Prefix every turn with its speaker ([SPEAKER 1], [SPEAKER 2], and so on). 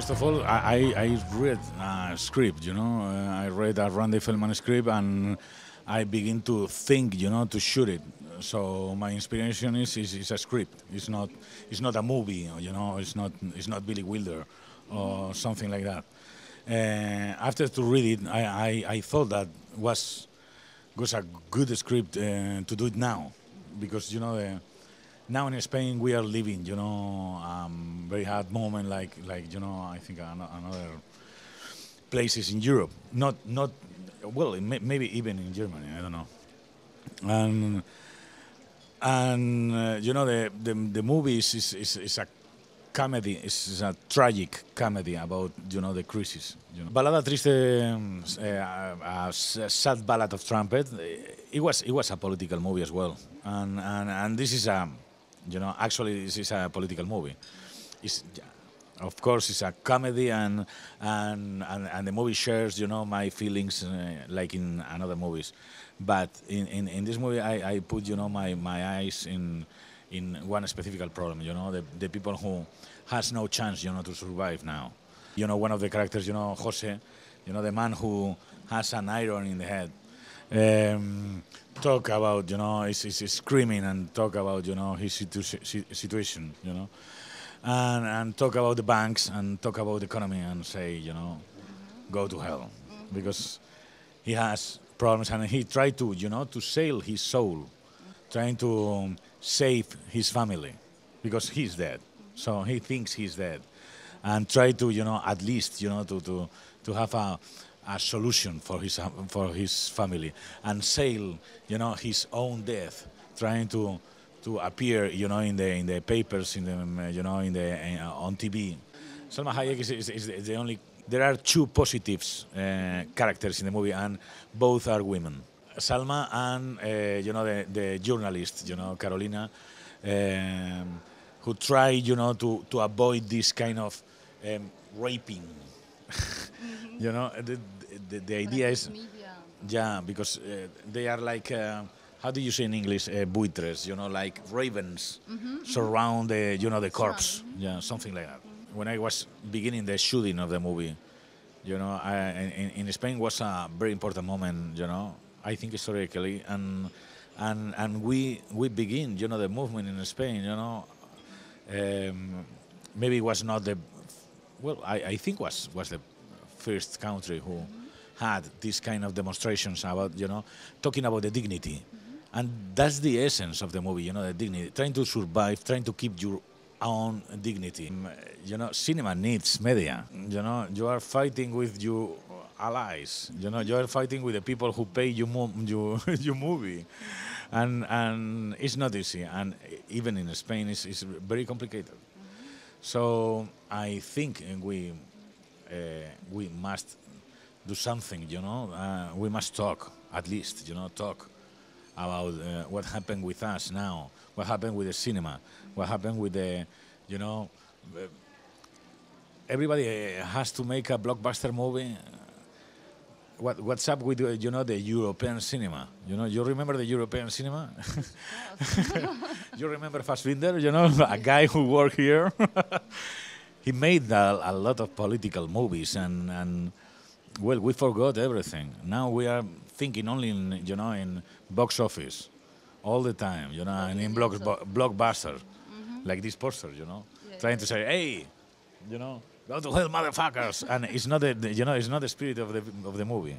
[SPEAKER 1] First of all, I read a script, I read a Randy Feldman script and I begin to think, to shoot it. So my inspiration is a script. It's not a movie, it's not Billy Wilder or something like that. After to read it, I thought that was a good script to do it now, because now in Spain we are living, very hard moment, like I think another places in Europe, not well, maybe even in Germany, I don't know. And the movie is a comedy, is a tragic comedy about the crisis. Balada Triste, a sad ballad of trumpet. It was a political movie as well, and this is a actually this is a political movie. Of course, it's a comedy, and the movie shares, my feelings like in another movies. But in this movie, I put, my eyes in one specific problem, the people who has no chance, to survive now. One of the characters, Jose, the man who has an iron in the head, talk about, is screaming and talk about, his situation, and talk about the banks and talk about the economy and say, go to hell, because he has problems and he tried to, to sell his soul, trying to save his family, because he's dead. So he thinks he's dead, and try to, at least, to have a solution for his family, and sail, his own death, trying to appear, in the papers, on TV. Salma Hayek is the only. There are two positive characters in the movie, and both are women. Salma and the journalist, Carolina, who try, to avoid this kind of raping. The idea is, yeah, because they are like, how do you say in English, buitres, like ravens, surround the, the corpse, something like that. When I was beginning the shooting of the movie, in Spain was a very important moment, I think historically, and we begin, the movement in Spain, maybe it was not the, well, I think was the first country who had this kind of demonstrations about, talking about the dignity. And that's the essence of the movie, the dignity, trying to survive, trying to keep your own dignity. Cinema needs media. You are fighting with your allies. You are fighting with the people who pay you your movie, and it's not easy. And even in Spain, it's very complicated. So I think we must do something. We must talk, at least. Talk about what happened with us now, what happened with the cinema, what happened with the, everybody has to make a blockbuster movie. What's up with, the European cinema? You remember the European cinema? You remember Fassbinder, a guy who worked here? He made a lot of political movies, and well, we forgot everything. Now we are thinking only in, in box office all the time, and in blockbuster, like this poster, trying to say, hey, go to hell, motherfuckers, and it's not the, it's not the spirit of the movie.